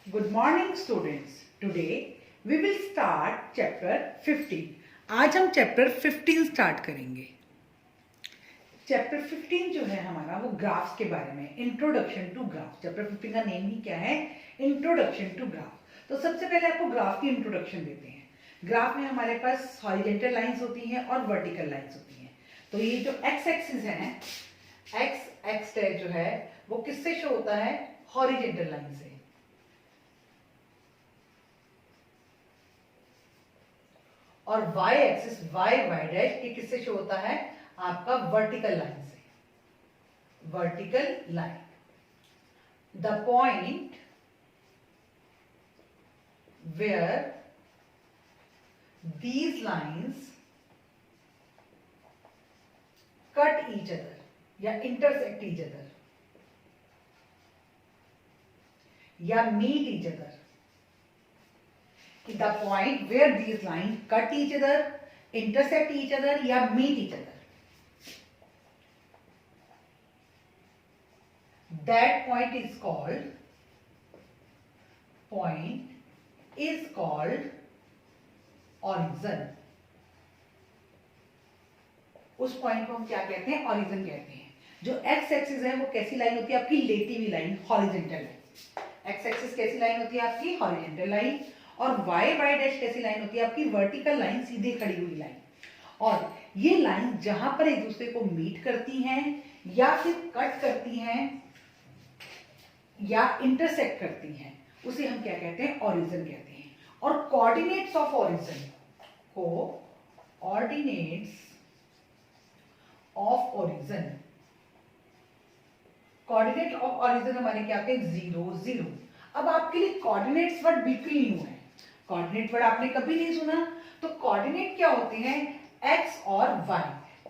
Good morning students. Today we will start chapter 15. आज हम chapter 15 start करेंगे. Chapter 15 जो है हमारा वो ग्राफ्स के बारे में, इंट्रोडक्शन टू ग्राफ. चैप्टर 15 का नेम ही क्या है? Introduction to graph. तो सबसे पहले आपको ग्राफ की इंट्रोडक्शन देते हैं. ग्राफ में हमारे पास हॉरिजेंटल लाइंस होती हैं और वर्टिकल लाइंस होती हैं. तो ये जो एक्स एक्सिस है, एक्स एक्स जो है वो किससे शो होता है? हॉरिजेंटल लाइन से. और Y axis Y Y dash ये किससे शो होता है? आपका वर्टिकल लाइन से. Vertical line. The point where these lines cut each other या intersect each other या meet each other. The point where these lines cut each other, intersect each other या meet each other, that point is called origin. उस point को हम क्या कहते हैं? Origin कहते हैं. जो एक्स एक्सिस है वो कैसी लाइन होती है? आपकी लेटी हुई line, horizontal line. X axis कैसी लाइन होती है? आपकी हॉरिजेंटल लाइन. और वाई वाई डैश कैसी लाइन होती है? आपकी वर्टिकल लाइन, सीधे खड़ी हुई लाइन. और ये लाइन जहां पर एक दूसरे को मीट करती हैं या फिर कट करती हैं या इंटरसेक्ट करती हैं, उसे हम क्या कहते हैं? ऑरिजन कहते हैं. और coordinates of origin, coordinates of origin, coordinate of origin हमारे क्या आते हैं? 0 0. अब आपके लिए कोऑर्डिनेट्स वर्ड बिल्कुल न्यू है. कोऑर्डिनेट वर्ड आपने कभी नहीं सुना. तो कोऑर्डिनेट क्या होते हैं? एक्स और वाई.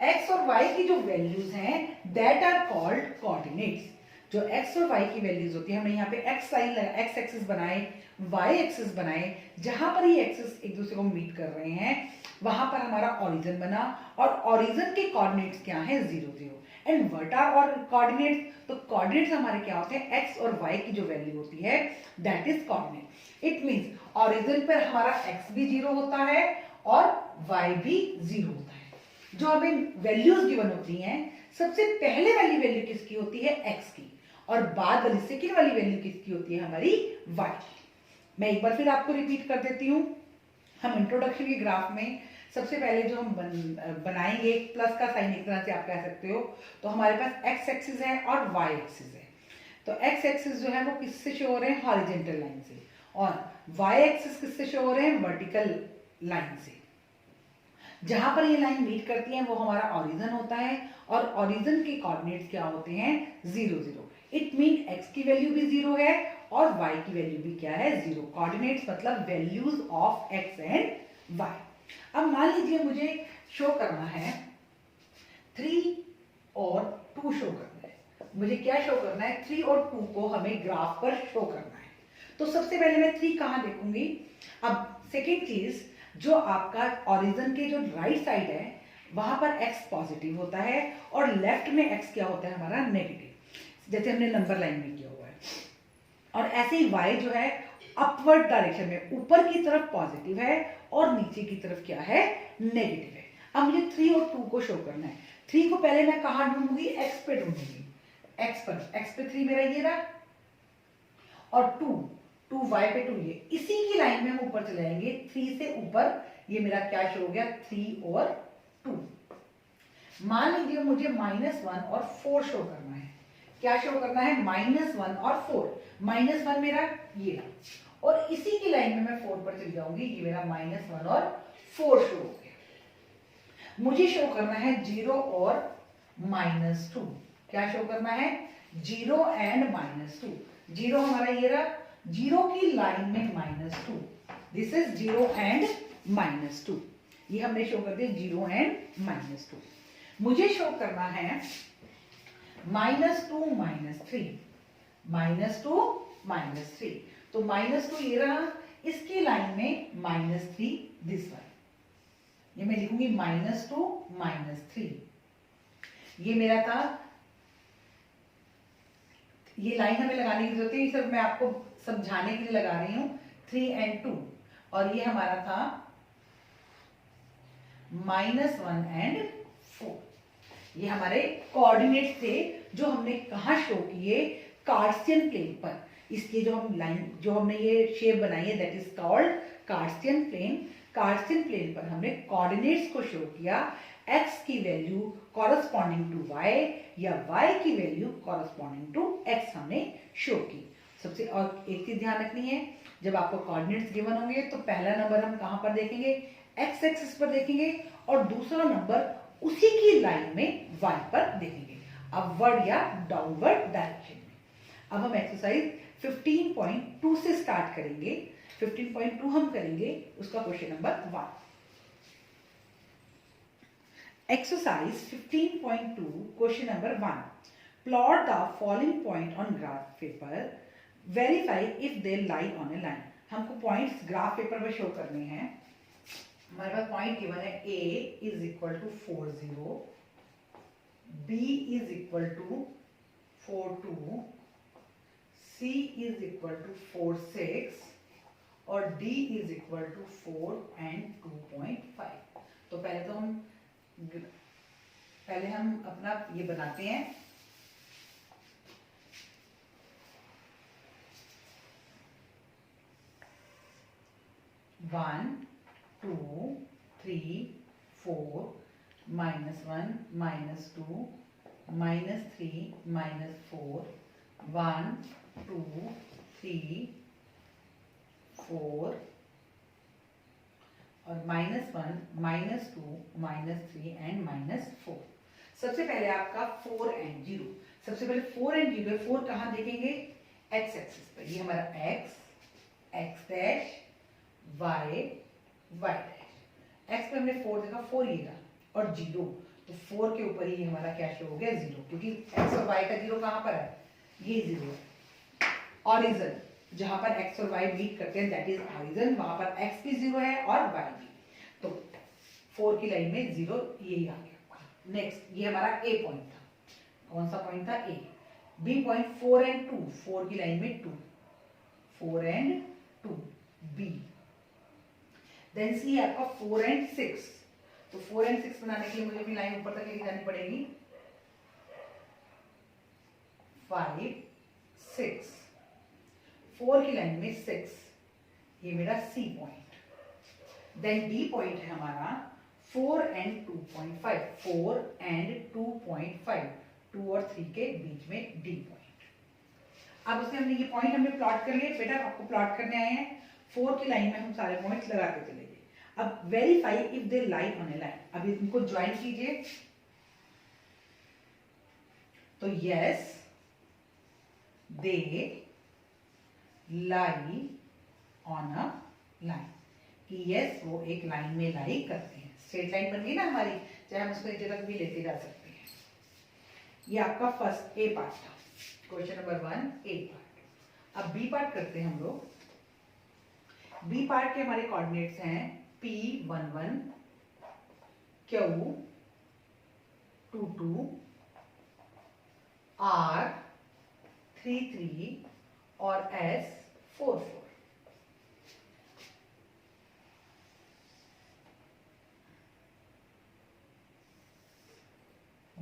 एक्स और वाई की जो वैल्यूज हैं दैट आर कॉल्ड कोऑर्डिनेट्स. जो एक्स और वाई की वैल्यूज होती है, हमने यहाँ पे एक्स लाइन एक्स एक्सिस बनाए, वाई एक्सिस बनाए, जहां पर ये एक्सिस एक दूसरे को मीट कर रहे हैं वहां पर हमारा ऑरिजन बना. और ऑरिजन के कोऑर्डिनेट्स क्या हैं? 0 0. एंड व्हाट आर और कोऑर्डिनेट्स? तो कोऑर्डिनेट्स हमारे क्या होते हैं? एक्स और वाई की जो वैल्यू होती है that is coordinate. It means origin पर हमारा एक्स भी 0 होता है और वाई भी 0 होता है. जो हमें वैल्यूज गिवन होती हैं, सबसे पहले वाली वैल्यू किसकी होती है? एक्स की. और बाद वाली सेकेंड वाली वैल्यू किसकी होती है? हमारी वाई. मैं एक बार फिर आपको रिपीट कर देती हूं. हम इंट्रोडक्शन के ग्राफ में सबसे पहले जो हम बनाएंगे, एक प्लस का साइन एक तरह से आप कह सकते हो. तो हमारे पास एक्स एक्सिस है और वाई एक्सिस है. तो एक्स एक्सिस जो है वो किससे शो हो रहे हैं? हॉरिजेंटल लाइन से. और वाई एक्सिस किससे शो हो रहे हैं? वर्टिकल लाइन से. जहां पर ये लाइन मीट करती है वो हमारा ऑरिजन होता है. और ऑरिजन के कोऑर्डिनेट्स क्या होते हैं? 0 0. इट मीन एक्स की वैल्यू भी 0 है और वाई की वैल्यू भी क्या है? 0. कोऑर्डिनेट्स मतलब values of X and Y. अब मान लीजिए मुझे शो करना है 3 और 2 शो करना है. मुझे क्या शो करना है? 3 और 2 को हमें ग्राफ पर शो करना है. तो सबसे पहले मैं 3 कहां देखूंगी? अब सेकेंड चीज, जो आपका ऑरिजन के जो राइट साइड है वहां पर x पॉजिटिव होता है और लेफ्ट में x क्या होता है? हमारा नेगेटिव, जैसे हमने नंबर लाइन में किया हुआ है. और ऐसे ही y जो है अपवर्ड डायरेक्शन में, ऊपर की तरफ पॉजिटिव है और नीचे की तरफ क्या है? नेगेटिव है. अब मुझे 3 और 2 को शो करना है. 3 को पहले मैं कहां ढूंढूंगी? x पे ढूंढूंगी. x पे 3 मेरा ये रहा. और 2 y पे 2 ये. इसी की लाइन में हम ऊपर चले जाएंगे. 3 से ऊपर ये मेरा क्या शो हो गया? 3 और 2. मान लीजिए मुझे -1 और 4 शो करना है. क्या शो करना है? -1 और 4. -1 मेरा ये रहा और इसी की लाइन में मैं 4 पर चली जाऊंगी. ये मेरा -1 और 4 शो हो गया. मुझे शो करना है 0 और -2. क्या शो करना है? 0 एंड -2. 0 हमारा ये रहा. 0 की लाइन में -2. This is 0 and -2. ये हमने शो कर दिया 0 एंड -2. मुझे शो करना है -2 -3. -2 -3. तो -2 ये रहा. इसकी लाइन में -3 दिस वन. ये मैं लिखूंगी -2 -3. ये मेरा था. ये लाइन हमें लगाने की जरूरत है. ये सब मैं आपको समझाने के लिए लगा रही हूं, 3 and 2, और ये हमारा था -1 and 4। ये हमारे कोऑर्डिनेट थे जो हमने कहा शो किए, कार्टेशियन प्लेन पर। इसके जो हम लाइन, जो हमने ये शेप बनाई है, that is called Cartesian plane. Cartesian plane पर हमने कोऑर्डिनेट्स को शो किया, x की वैल्यू कॉरस्पॉन्डिंग टू y या y की वैल्यू कॉरस्पॉन्डिंग टू x हमने शो की। सबसे और एक चीज ध्यान रखनी है, जब आपको कोऑर्डिनेट्स गिवन होंगे तो पहला नंबर हम कहां पर देखेंगे, x एक्सिस पर देखेंगे, और दूसरा नंबर उसी की लाइन में y पर देखेंगे, अपवर्ड या डाउनवर्ड डायरेक्शन में। अब हम एक्सरसाइज 15.2 से स्टार्ट करेंगे। 15.2 हम करेंगे उसका question number 1। Exercise 15.2 question number 1. Plot the following point on graph paper. Verify if they lie on a line. हमको पॉइंट्स ग्राफ पेपर पे शो करने हैं। हमारे पास पॉइंट गिवन है, A is equal to 4 0, B is equal to 4 2, C is equal to 4 6 और D is equal to 4 and 2.5। तो पहले हम अपना ये बनाते हैं, वन टू थ्री फोर -1 -2 -3 -4 1 2 3 4 और -1 -2 -3 एंड -4। सबसे पहले आपका 4 and 0। सबसे पहले 4 and 0 है। 4 कहाँ देखेंगे, x एक्सिस पर। ये हमारा x, x dash, y, y dash. x पे हमने 4 देखा, 4 ये रहा, और 0, तो 4 के ऊपर ही हमारा क्या शो हो गया, 0, क्योंकि x और y का 0 कहाँ पर है, ये 0 है। ऑरिजिन, जहां पर x और y मीट करते हैं, दैट इज ऑरिजिन, वहां पर x भी 0 है और y भी। तो 4 की लाइन में 0 यही आ गया। नेक्स्ट, ये हमारा a पॉइंट था। कौन सा पॉइंट था, a। b पॉइंट 4 and 2, 4 की लाइन में 2, 4 and 2 b। देन c आपका 4 and 6। तो 4 and 6 बनाने के लिए मुझे अपनी लाइन ऊपर तक लेके जानी पड़ेगी, 5 6, 4 की लाइन में 6, ये मेरा C point. Then D point है हमारा 4 and 2.5, 4 and 2.5, 2 और 3 के बीच में D पॉइंट। अब उसने हमने ये पॉइंट हमने प्लॉट कर लिए। बेटा आपको प्लॉट करने आए हैं, 4 की लाइन में हम सारे पॉइंट्स लगाते चलेंगे। अब verify if they lie on a line. अब इनको ज्वाइन कीजिए, तो yes they lie on a line, कि यस वो एक लाइन में लाई करते हैं। स्ट्रेट लाइन बन गई ना हमारी, चाहे हम इसको नीचे तक भी लेते जा सकते हैं। ये आपका फर्स्ट ए पार्ट था, क्वेश्चन नंबर 1 ए पार्ट। अब बी पार्ट करते हैं हम लोग। बी पार्ट के हमारे कोऑर्डिनेट्स हैं P11, Q22, R33 और S44।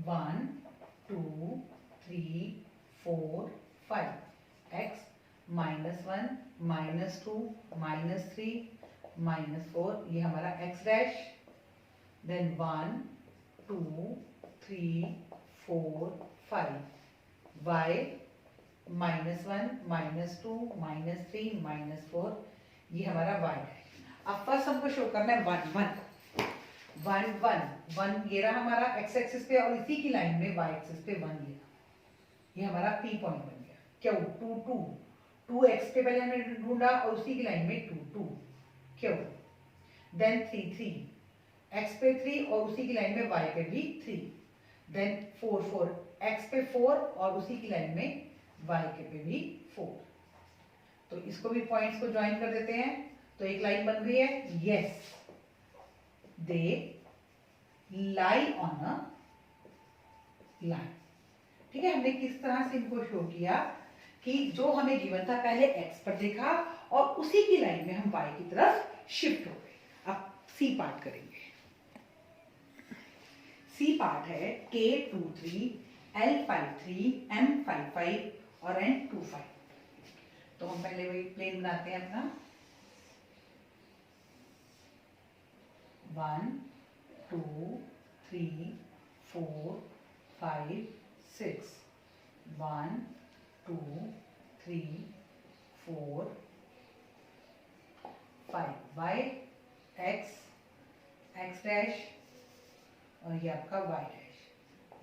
1 2 3 4 5, x -1 -2 -3 -4, ये हमारा x डैश। देन 1 2 3 4 5, y -1 -2 -3 -4, ये हमारा y डैश। अब फर्स्ट हमको शो करना है 1 1 1 1 1, ये रहा हमारा x एक्सिस पे, और इसी की लाइन में y एक्सिस पे 1 ये रहा। ये हमारा P पॉइंट बन गया। क्यों 2 2 2 x पे पहले हमने ढूंढा, और उसी की लाइन में 2 2 क्यों। देन 3 3, x पे 3 और उसी की लाइन में y पे भी 3। देन 4 4, x पे 4 और उसी की लाइन में y के पे भी 4। तो इसको भी पॉइंट्स को ज्वाइन कर देते हैं, तो एक लाइन बन रही है, yes they lie on a line. ठीक है, हमने किस तरह से इनको शो किया कि जो हमें गिवन था पहले x पर देखा और उसी की लाइन में हम y की तरफ शिफ्ट हो गए। अब सी पार्ट करेंगे। सी पार्ट है K23, L53, M55 और N25। तो हम पहले वही प्लेन बनाते हैं अपना। 1 2 3 4 5 6 1 2 3 4 5 y x x डैश और ये आपका y डैश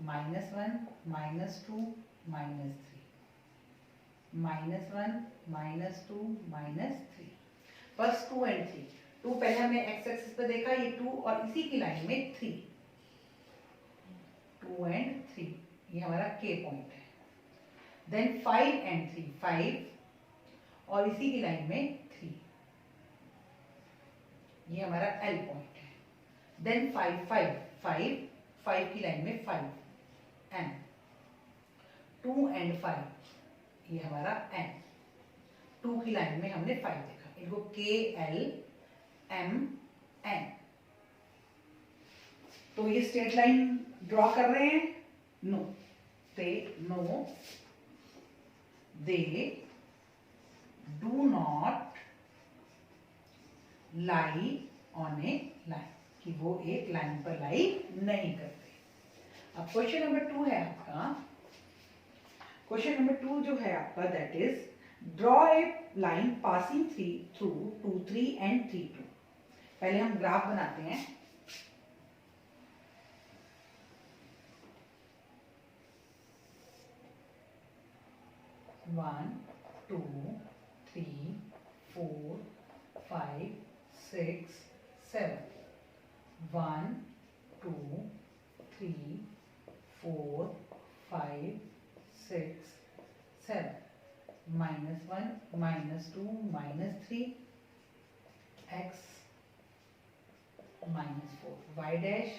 -1 -2 -3 -1 -2 -3 फर्स्ट 2 एंड 3। 2 पहले हमने x एक्सिस पे देखा, ये 2 और इसी की लाइन में 3। 2 एंड 3 ये हमारा K पॉइंट है। देन 5 एंड 3 5 और इसी की लाइन में 3 ये हमारा L पॉइंट है। देन 5 5 5 5 की लाइन में 5 M 2 एंड 5 ये हमारा N 2 की लाइन में हमने 5 देखा। इनको K L M N। तो ये स्ट्रेट लाइन ड्रॉ कर रहे हैं? No, they do not lie on a line, कि वो एक लाइन पर लाई नहीं करते। अब क्वेश्चन नंबर 2 है आपका। क्वेश्चन नंबर 2 जो है आपका that is draw a line passing through 2 3 and 3 2। पहले हम ग्राफ बनाते हैं। वन 2 3 4 5 6 7 1 2 3 4 5 6 7 -1 -2 -3 x -4 y डैश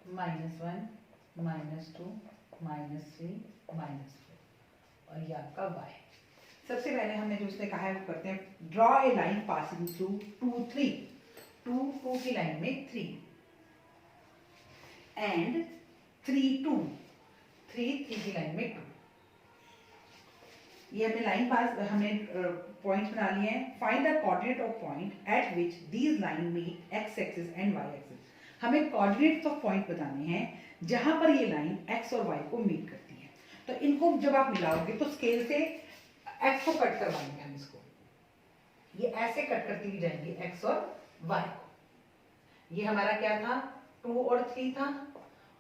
-1 -2 -3 -4 और ये आपका y। सबसे पहले हमने जो उसने कहा है वो करते हैं। Draw a line passing through 2 3 2 की लाइन में 3 एंड 3 2 3 की लाइन में 2। ये हमने लाइन पास हमने पॉइंट्स बना लिए हैं। Find the coordinate of point at which these line meet X axis and Y axis. हमें कोऑर्डिनेट्स ऑफ पॉइंट बताने हैं जहां पर ये लाइन एक्स और वाई को मीट करती है। तो इनको जब आप मिलाओगे तो स्केल से एक्स को कट करवाएंगे हम इसको। ये ऐसे कट करती हुई जाएंगी एक्स और वाई को। ये हमारा क्या था 2 और 3 था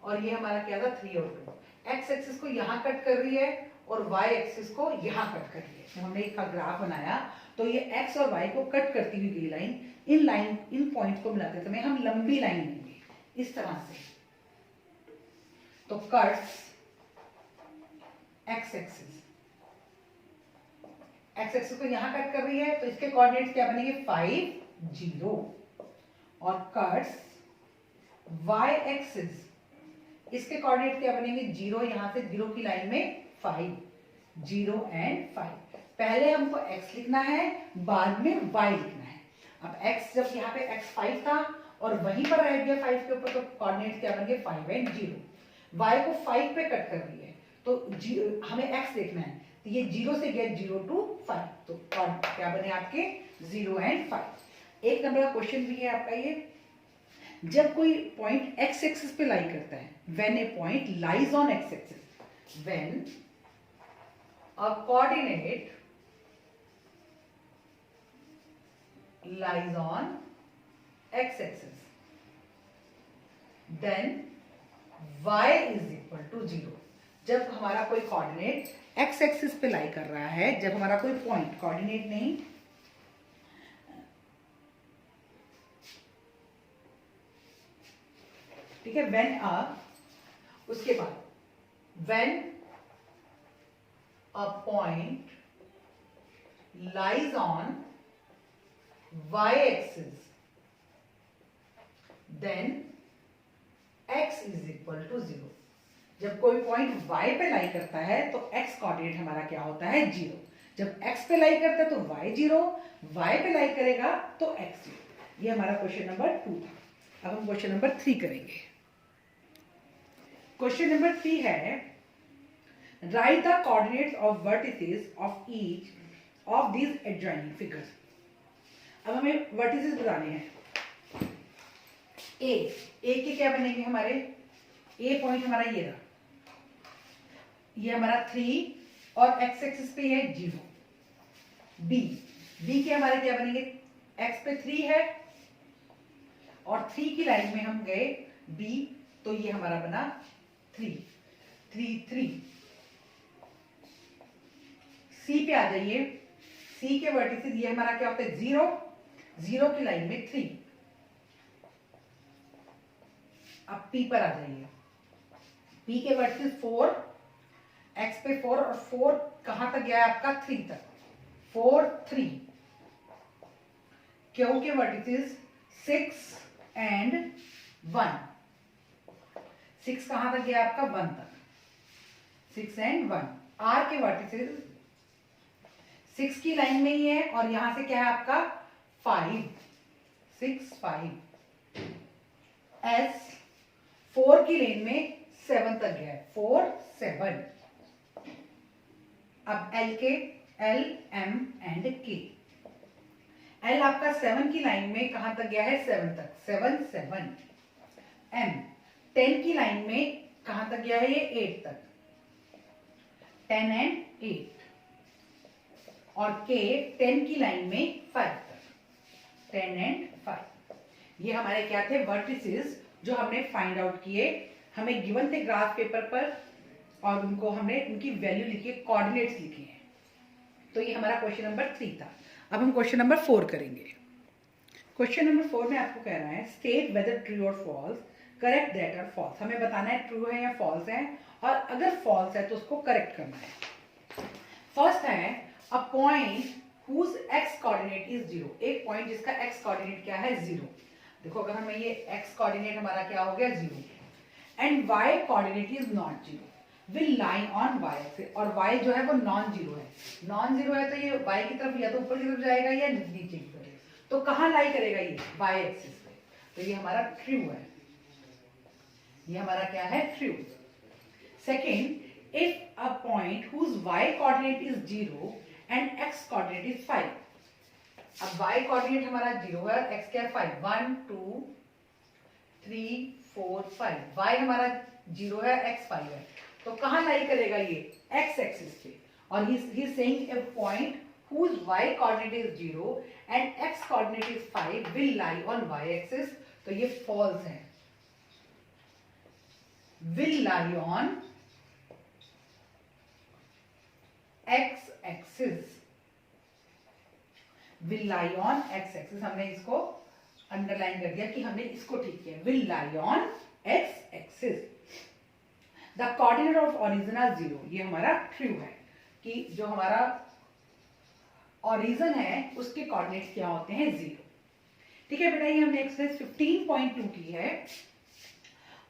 और ये हमारा क्या था 3 और 2। एक्स एक्सिस को यहाँ कट कर रही है और y एक्सिस को यहाँ कट कर रही है। जब हमने इसका ग्राफ बनाया तो ये x और y को कट करती हुई गई लाइन, इन पॉइंट्स को मिलाते समय हम लंबी लाइन लेंगे इस तरह से। तो कट्स x एक्सिस को यहाँ कट कर रही है तो इसके कोऑर्डिनेट्स क्या बनेंगे 5 0 और कट्स y एक्सिस इसके कोऑर्डिनेट क्या बनेंगे 0, यहाँ से 0 की लाइन में 5 0 एंड 5। पहले हमको x लिखना है, बाद में y लिखना है। अब x जब यहाँ पे x 5 था और वहीं पर रह गया 5 के ऊपर तो कोऑर्डिनेट क्या बन गए 5 एंड 0। y को 5 पे कट कर रही है तो हमें x देखना है तो ये 0 से गया 0 to 5 तो क्या बने आपके 0 एंड 5। एक नंबर का क्वेश्चन भी है आपका ये। जब कोई पॉइंट x एक्सिस पे लाई करता है, when A point lies on x axis, when a coordinate lies on x-axis, then y is equal to 0। जब हमारा कोई कोऑर्डिनेट x एक्सिस पे लाई कर रहा है, जब हमारा कोई पॉइंट कोऑर्डिनेट नहीं ठीक है, व्हेन उसके बाद when a point lies on y-axis, then x is equal to 0। जब कोई पॉइंट y पे लाई करता है तो x कोऑर्डिनेट हमारा क्या होता है 0। जब x पे लाई करता है तो y 0, y पे लाई करेगा तो x 0। ये हमारा क्वेश्चन नंबर 2 था। अब हम क्वेश्चन नंबर 3 करेंगे। क्वेश्चन नंबर 3 है right the coordinates of vertices of each of these adjoining figures. अब हमें वर्टिसेस बताने हैं। ए के क्या बनेंगे हमारे, ए पॉइंट हमारा ये रहा, ये हमारा 3 और एक्स एक्सिस पे है 0। बी के हमारे क्या बनेंगे, एक्स पे 3 है और 3 की लाइन में हम गए बी, तो ये हमारा बना 3 3 3। सी पे आ जाइए, सी के वर्टिसेस ये हमारा क्या होता है 0, 0 की लाइन में 3। अब पी पर आ जाइए, पी के वर्टिसेस 4, एक्स पे 4 और 4 कहां तक गया है आपका 3 तक, 4 3। क्यू के वर्टिसेस 6 एंड 1, 6 कहां तक गया आपका 1 तक, 6 एंड 1। आर के वर्टिसेस 6 की लाइन में ही है और यहां से क्या है आपका 5, 6 5। एस 4 की लाइन में 7 तक गया है, 4 7। अब एल के, एल एम एंड के। एल आपका 7 की लाइन में कहां तक गया है 7 तक, 7 7। एम 10 की लाइन में कहां तक गया है ये 8 तक, 10 एंड 8। और के 10 की लाइन में 5 तक, 10 एंड 5। ये हमारे क्या थे वर्टिसेस जो हमने फाइंड आउट किए, हमें गिवन थे ग्राफ पेपर पर और उनको हमने उनकी वैल्यू लिखी, कोऑर्डिनेट्स लिखे हैं। तो ये हमारा क्वेश्चन नंबर 3 था। अब हम क्वेश्चन नंबर 4 करेंगे। क्वेश्चन नंबर 4 में आपको कह रहा है स्टेट वेदर ट्रू और फॉल्स, करेक्ट दैट और फॉल्स। हमें बताना है ट्रू है या फॉल्स है, और अगर फॉल्स है तो उसको करेक्ट करना है। फर्स्ट है a point whose X coordinate is 0। एक पॉइंट जिसका एक्स कोऑर्डिनेट क्या है 0। देखो अगर हमें ये एक्स कोऑर्डिनेट हमारा क्या हो गया 0 and Y coordinate is not 0 will lie on Y axis. और वाई जो है वो नॉन जीरो है, नॉन जीरो है तो ये वाई की तरफ या तो ऊपर की तरफ जाएगा या नीचे की तरफ। तो कहां लाई करेगा ये वाई एक्सिस पे, तो ये हमारा ट्रू है, ये हमारा क्या है true. Second if a point whose Y coordinate is 0 and X coordinate is 5। अब y कोऑर्डिनेट हमारा 0 है, x क्या है 5, 1 2 3 4 5। y हमारा 0 है, x 5 है, तो कहां लाई करेगा ये x एक्सिस पे। और he is saying a point whose y coordinate is 0 and x coordinate is 5 will lie on y axis, तो ये फॉल्स है। will lie on x axis, will lie on x axis। हमने इसको underline कर दिया कि हमने इसको ठीक किया, will lie on x axis। The coordinate of origin are 0, ये हमारा ट्रू है कि जो हमारा ओरिजिन है उसके कोऑर्डिनेट्स क्या होते हैं 0। ठीक है बेटा, ये हमने एक्सरसाइज 15.2 की है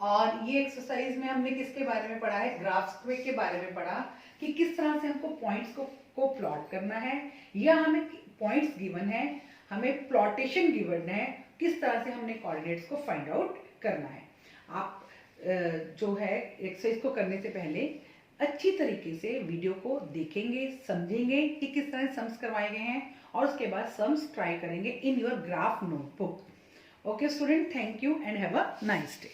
और ये एक्सरसाइज में हमने किसके बारे में पढ़ा है, ग्राफ्स के बारे में पढ़ा कि किस तरह से हमको पॉइंट्स को प्लॉट करना है, या हमें पॉइंट्स गिवन है, हमें प्लॉटेशन गिवन है, किस तरह से हमने कोऑर्डिनेट्स को फाइंड आउट करना है। आप जो है एक्सरसाइज को करने से पहले अच्छी तरीके से वीडियो को देखेंगे, समझेंगे कि किस तरह सम्स करवाए गए हैं, और उसके बाद सम्स ट्राई करेंगे in your graph notebook. Okay student, thank you and have a nice day.